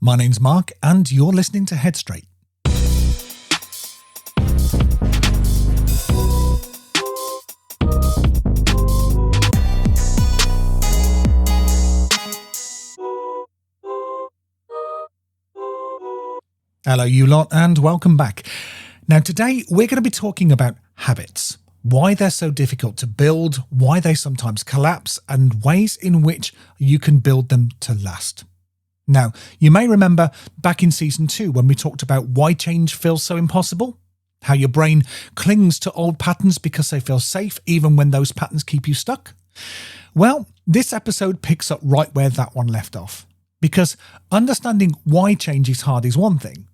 My name's Mark and you're listening to Headstraight. Hello you lot and welcome back. Now today we're going to be talking about habits, why they're so difficult to build, why they sometimes collapse, and ways in which you can build them to last. Now, you may remember back in season 2 when we talked about why change feels so impossible, how your brain clings to old patterns because they feel safe even when those patterns keep you stuck. Well, this episode picks up right where that one left off, because understanding why change is hard is one thing.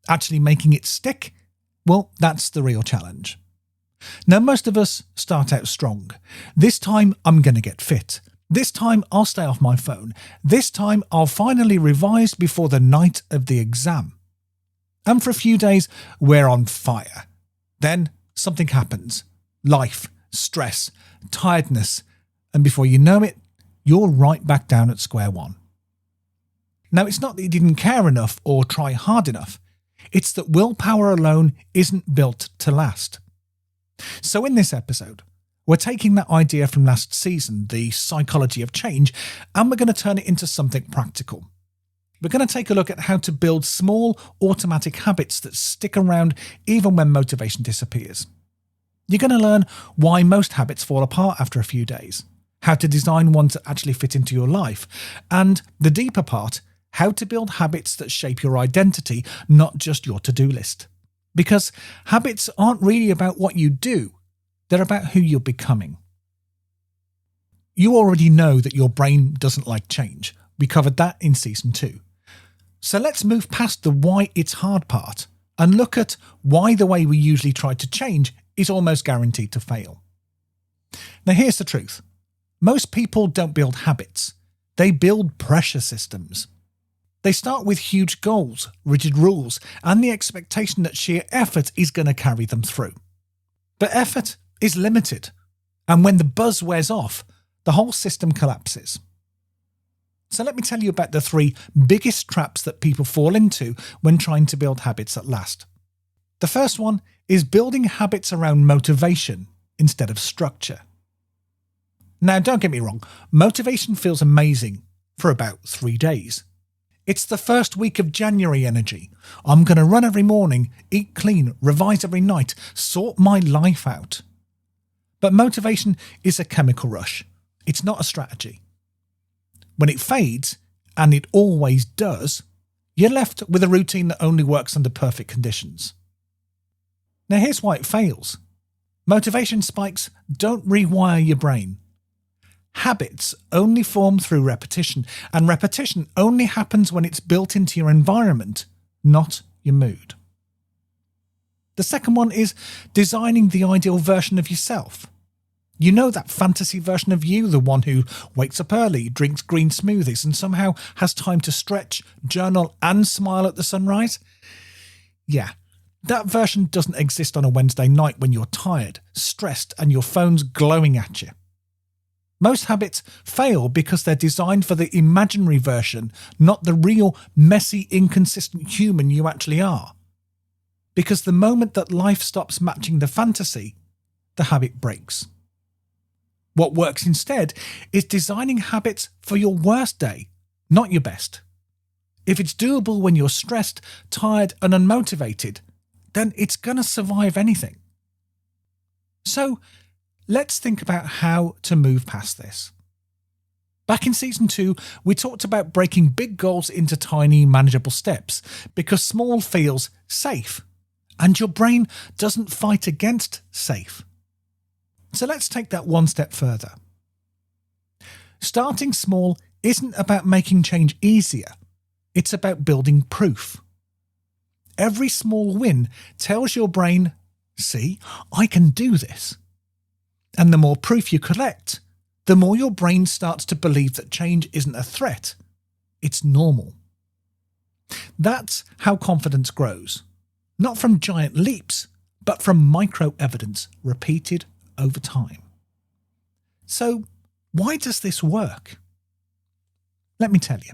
Actually making it stick, well, that's the real challenge. Now, most of us start out strong. This time I'm going to get fit. This time I'll stay off my phone. This time I'll finally revise before the night of the exam. And for a few days, we're on fire. Then something happens. Life, stress, tiredness, and before you know it, you're right back down at square one. Now, it's not that you didn't care enough or try hard enough. It's that willpower alone isn't built to last. So in this episode, we're taking that idea from last season, the psychology of change, and we're going to turn it into something practical. We're going to take a look at how to build small automatic habits that stick around even when motivation disappears. You're going to learn why most habits fall apart after a few days, how to design ones that actually fit into your life, and the deeper part, how to build habits that shape your identity, not just your to-do list. Because habits aren't really about what you do, they're about who you're becoming. You already know that your brain doesn't like change. We covered that in season 2. So let's move past the why it's hard part and look at why the way we usually try to change is almost guaranteed to fail. Now here's the truth. Most people don't build habits. They build pressure systems. They start with huge goals, rigid rules, and the expectation that sheer effort is going to carry them through. But effort is limited, and when the buzz wears off, the whole system collapses. So let me tell you about the 3 biggest traps that people fall into when trying to build habits at last. The first one is building habits around motivation instead of structure. Now, don't get me wrong, motivation feels amazing for about 3 days. It's the first week of January energy. I'm going to run every morning, eat clean, revise every night, sort my life out. But motivation is a chemical rush. It's not a strategy. When it fades, and it always does, you're left with a routine that only works under perfect conditions. Now here's why it fails. Motivation spikes don't rewire your brain. Habits only form through repetition, and repetition only happens when it's built into your environment, not your mood. The second one is designing the ideal version of yourself. You know that fantasy version of you, the one who wakes up early, drinks green smoothies, and somehow has time to stretch, journal, and smile at the sunrise? Yeah, that version doesn't exist on a Wednesday night when you're tired, stressed, and your phone's glowing at you. Most habits fail because they're designed for the imaginary version, not the real, messy, inconsistent human you actually are. Because the moment that life stops matching the fantasy, the habit breaks. What works instead is designing habits for your worst day, not your best. If it's doable when you're stressed, tired, and unmotivated, then it's going to survive anything. So, let's think about how to move past this. Back in season 2, we talked about breaking big goals into tiny, manageable steps because small feels safe, and your brain doesn't fight against safe. So let's take that one step further. Starting small isn't about making change easier, it's about building proof. Every small win tells your brain, see, I can do this. And the more proof you collect, the more your brain starts to believe that change isn't a threat, it's normal. That's how confidence grows. Not from giant leaps, but from micro evidence repeated over time. So, why does this work? Let me tell you.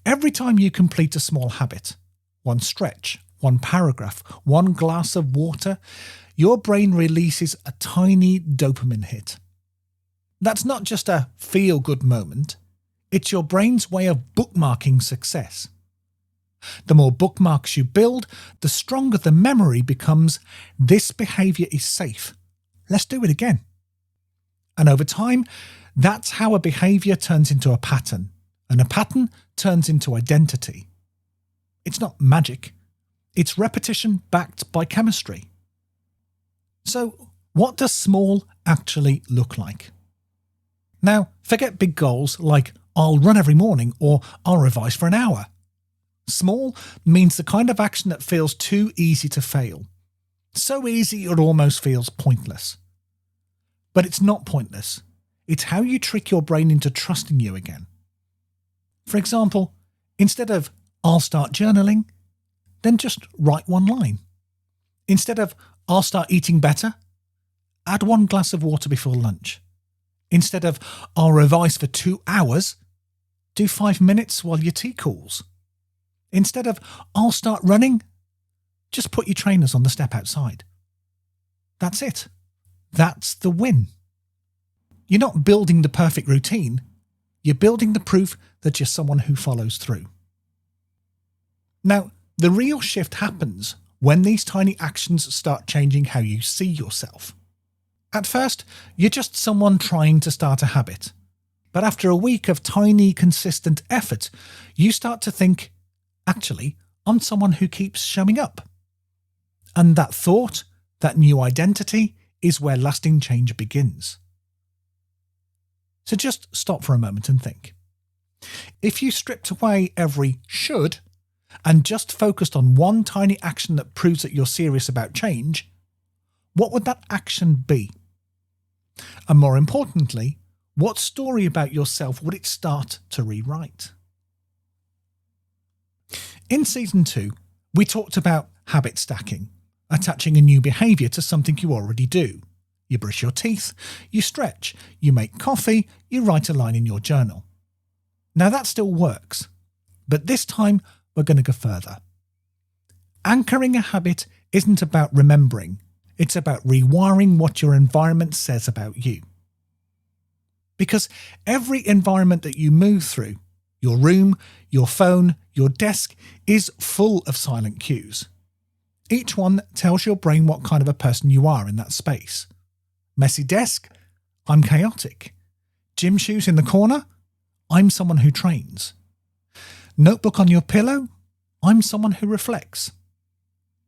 Every time you complete a small habit, one stretch, one paragraph, one glass of water, your brain releases a tiny dopamine hit. That's not just a feel-good moment, it's your brain's way of bookmarking success. The more bookmarks you build, the stronger the memory becomes. This behaviour is safe. Let's do it again. And over time, that's how a behaviour turns into a pattern, and a pattern turns into identity. It's not magic. It's repetition backed by chemistry. So, what does small actually look like? Now, forget big goals like I'll run every morning or I'll revise for an hour. Small means the kind of action that feels too easy to fail. So easy it almost feels pointless. But it's not pointless. It's how you trick your brain into trusting you again. For example, instead of I'll start journaling, then just write one line. Instead of I'll start eating better, add one glass of water before lunch. Instead of I'll revise for 2 hours, do 5 minutes while your tea cools. Instead of I'll start running, just put your trainers on the step outside. That's it. That's the win. You're not building the perfect routine. You're building the proof that you're someone who follows through. Now, the real shift happens when these tiny actions start changing how you see yourself. At first, you're just someone trying to start a habit. But after a week of tiny, consistent effort, you start to think, actually, I'm someone who keeps showing up. And that thought, that new identity, is where lasting change begins. So just stop for a moment and think. If you stripped away every should and just focused on one tiny action that proves that you're serious about change, what would that action be? And more importantly, what story about yourself would it start to rewrite? In Season 2, we talked about habit stacking, attaching a new behaviour to something you already do. You brush your teeth, you stretch, you make coffee, you write a line in your journal. Now that still works, but this time we're going to go further. Anchoring a habit isn't about remembering, it's about rewiring what your environment says about you. Because every environment that you move through, your room, your phone, your desk, is full of silent cues. Each one tells your brain what kind of a person you are in that space. Messy desk? I'm chaotic. Gym shoes in the corner? I'm someone who trains. Notebook on your pillow? I'm someone who reflects.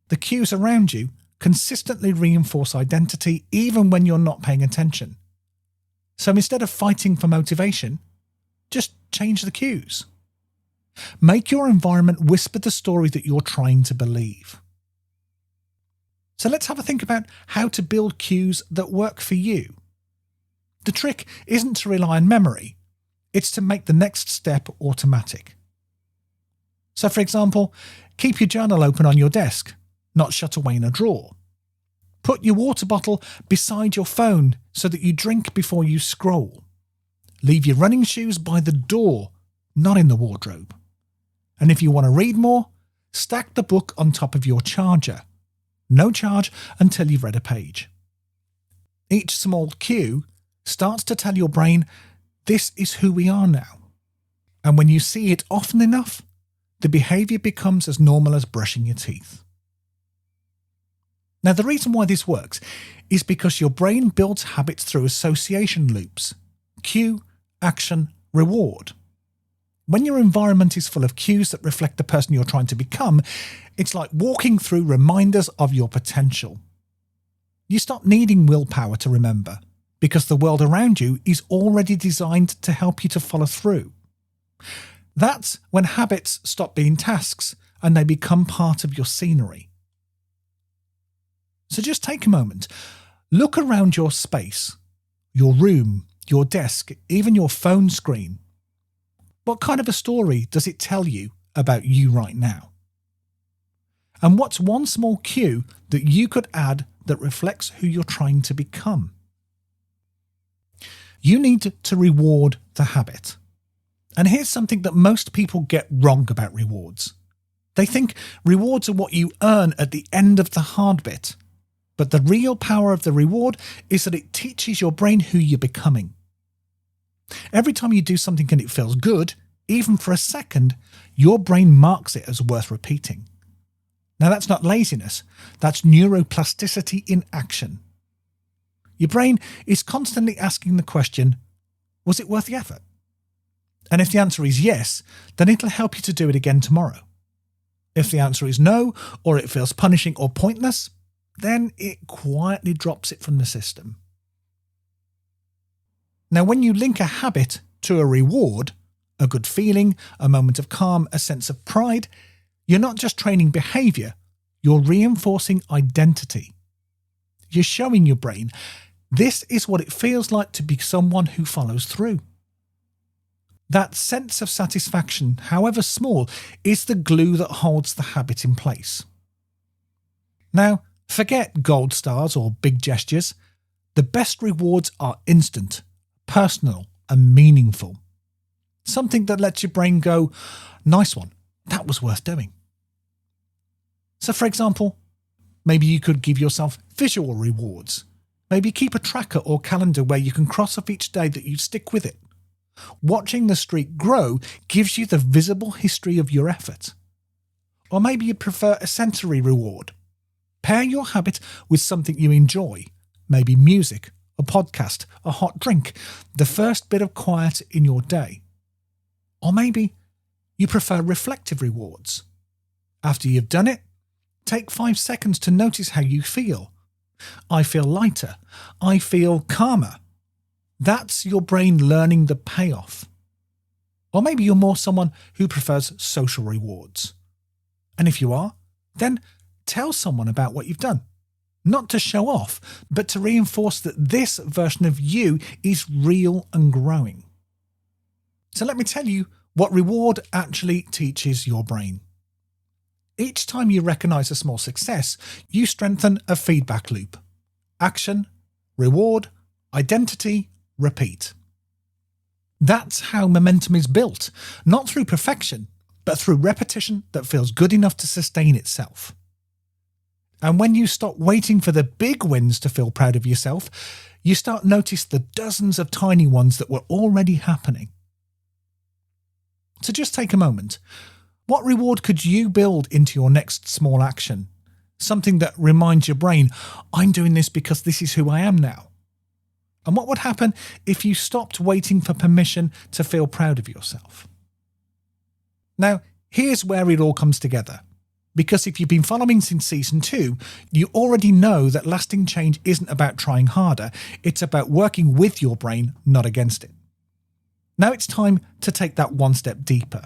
The cues around you consistently reinforce identity even when you're not paying attention. So instead of fighting for motivation, just change the cues. Make your environment whisper the story that you're trying to believe. So let's have a think about how to build cues that work for you. The trick isn't to rely on memory, it's to make the next step automatic. So for example, keep your journal open on your desk, not shut away in a drawer. Put your water bottle beside your phone so that you drink before you scroll. Leave your running shoes by the door, not in the wardrobe. And if you want to read more, stack the book on top of your charger. No charge until you've read a page. Each small cue starts to tell your brain, this is who we are now. And when you see it often enough, the behaviour becomes as normal as brushing your teeth. Now, the reason why this works is because your brain builds habits through association loops. Cue, action, reward. When your environment is full of cues that reflect the person you're trying to become, it's like walking through reminders of your potential. You stop needing willpower to remember, because the world around you is already designed to help you to follow through. That's when habits stop being tasks and they become part of your scenery. So just take a moment, look around your space, your room, your desk, even your phone screen. What kind of a story does it tell you about you right now? And what's one small cue that you could add that reflects who you're trying to become? You need to reward the habit. And here's something that most people get wrong about rewards. They think rewards are what you earn at the end of the hard bit. But the real power of the reward is that it teaches your brain who you're becoming. Every time you do something and it feels good, even for a second, your brain marks it as worth repeating. Now that's not laziness, that's neuroplasticity in action. Your brain is constantly asking the question, was it worth the effort? And if the answer is yes, then it'll help you to do it again tomorrow. If the answer is no, or it feels punishing or pointless, then it quietly drops it from the system. Now, when you link a habit to a reward, a good feeling, a moment of calm, a sense of pride, you're not just training behaviour, you're reinforcing identity. You're showing your brain, this is what it feels like to be someone who follows through. That sense of satisfaction, however small, is the glue that holds the habit in place. Now, forget gold stars or big gestures. The best rewards are instant, personal, and meaningful. Something that lets your brain go, nice one, that was worth doing. So for example, maybe you could give yourself visual rewards. Maybe keep a tracker or calendar where you can cross off each day that you stick with it. Watching the streak grow gives you the visible history of your effort. Or maybe you prefer a sensory reward. Pair your habit with something you enjoy, maybe music, a podcast, a hot drink, the first bit of quiet in your day. Or maybe you prefer reflective rewards. After you've done it, take 5 seconds to notice how you feel. I feel lighter. I feel calmer. That's your brain learning the payoff. Or maybe you're more someone who prefers social rewards. And if you are, then tell someone about what you've done. Not to show off, but to reinforce that this version of you is real and growing. So let me tell you what reward actually teaches your brain. Each time you recognize a small success, you strengthen a feedback loop. Action, reward, identity, repeat. That's how momentum is built, not through perfection, but through repetition that feels good enough to sustain itself. And when you stop waiting for the big wins to feel proud of yourself, you start notice the dozens of tiny ones that were already happening. So just take a moment. What reward could you build into your next small action? Something that reminds your brain, I'm doing this because this is who I am now. And what would happen if you stopped waiting for permission to feel proud of yourself? Now, here's where it all comes together. Because if you've been following since season 2, you already know that lasting change isn't about trying harder, it's about working with your brain, not against it. Now it's time to take that one step deeper.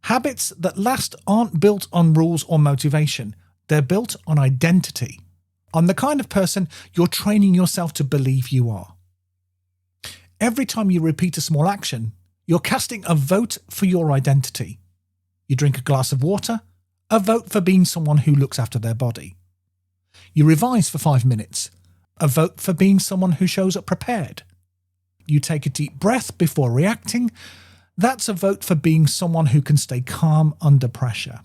Habits that last aren't built on rules or motivation, they're built on identity, on the kind of person you're training yourself to believe you are. Every time you repeat a small action, you're casting a vote for your identity. You drink a glass of water, a vote for being someone who looks after their body. You revise for 5 minutes, a vote for being someone who shows up prepared. You take a deep breath before reacting, that's a vote for being someone who can stay calm under pressure.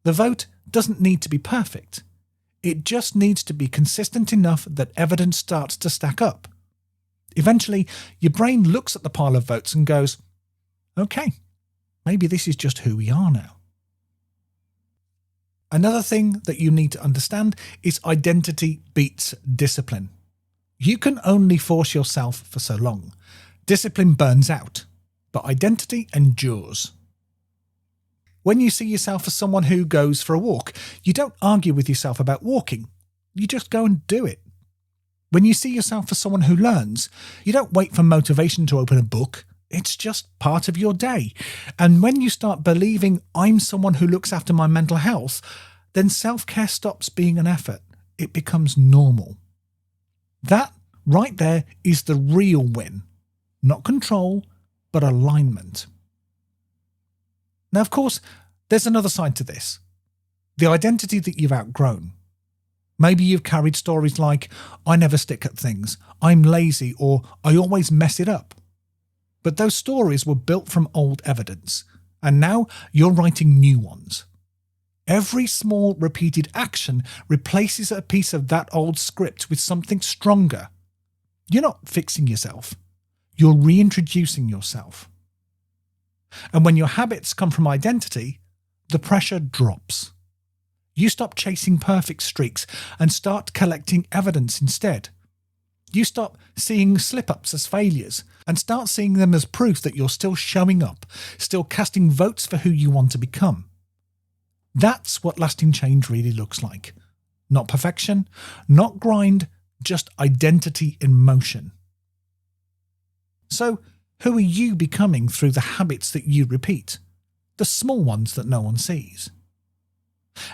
The vote doesn't need to be perfect. It just needs to be consistent enough that evidence starts to stack up. Eventually, your brain looks at the pile of votes and goes, okay, maybe this is just who we are now. Another thing that you need to understand is identity beats discipline. You can only force yourself for so long. Discipline burns out, but identity endures. When you see yourself as someone who goes for a walk, you don't argue with yourself about walking. You just go and do it. When you see yourself as someone who learns, you don't wait for motivation to open a book. It's just part of your day. And when you start believing I'm someone who looks after my mental health, then self-care stops being an effort. It becomes normal. That right there is the real win. Not control, but alignment. Now, of course, there's another side to this. The identity that you've outgrown. Maybe you've carried stories like, I never stick at things, I'm lazy, or I always mess it up. But those stories were built from old evidence, and now you're writing new ones. Every small repeated action replaces a piece of that old script with something stronger. You're not fixing yourself. You're reintroducing yourself. And when your habits come from identity, the pressure drops. You stop chasing perfect streaks and start collecting evidence instead. You stop seeing slip-ups as failures and start seeing them as proof that you're still showing up, still casting votes for who you want to become. That's what lasting change really looks like. Not perfection, not grind, just identity in motion. So, who are you becoming through the habits that you repeat? The small ones that no one sees.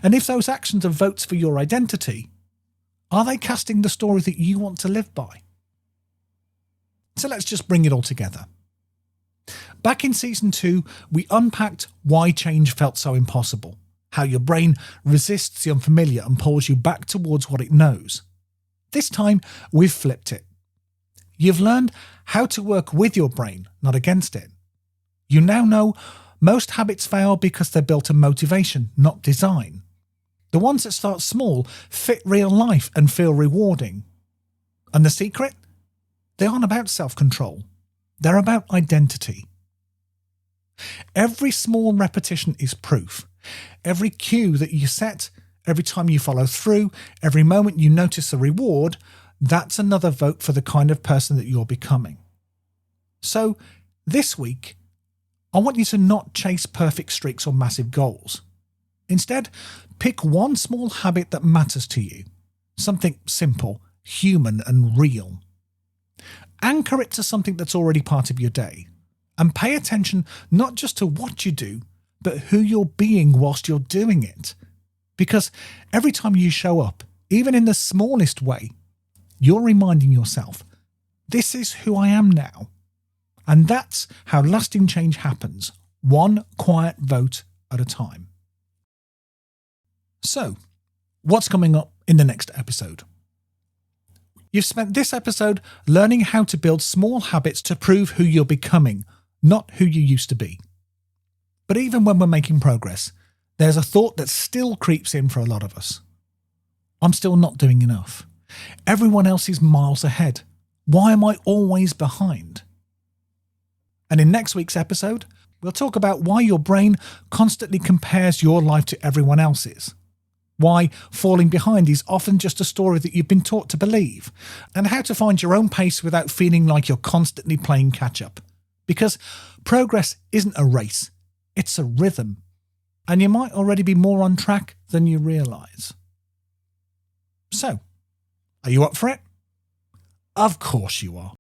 And if those actions are votes for your identity, are they casting the story that you want to live by? So let's just bring it all together. Back in season 2, we unpacked why change felt so impossible, how your brain resists the unfamiliar and pulls you back towards what it knows. This time, we've flipped it. You've learned how to work with your brain, not against it. You now know most habits fail because they're built on motivation, not design. The ones that start small fit real life and feel rewarding. And the secret? They aren't about self-control. They're about identity. Every small repetition is proof. Every cue that you set, every time you follow through, every moment you notice a reward, that's another vote for the kind of person that you're becoming. So, this week, I want you to not chase perfect streaks or massive goals. Instead, pick one small habit that matters to you. Something simple, human, and real. Anchor it to something that's already part of your day. And pay attention not just to what you do, but who you're being whilst you're doing it. Because every time you show up, even in the smallest way, you're reminding yourself, this is who I am now. And that's how lasting change happens, one quiet vote at a time. So, what's coming up in the next episode? You've spent this episode learning how to build small habits to prove who you're becoming, not who you used to be. But even when we're making progress, there's a thought that still creeps in for a lot of us. I'm still not doing enough. Everyone else is miles ahead. Why am I always behind? And in next week's episode, we'll talk about why your brain constantly compares your life to everyone else's. Why falling behind is often just a story that you've been taught to believe, and how to find your own pace without feeling like you're constantly playing catch-up. Because progress isn't a race, it's a rhythm, and you might already be more on track than you realise. So, are you up for it? Of course you are.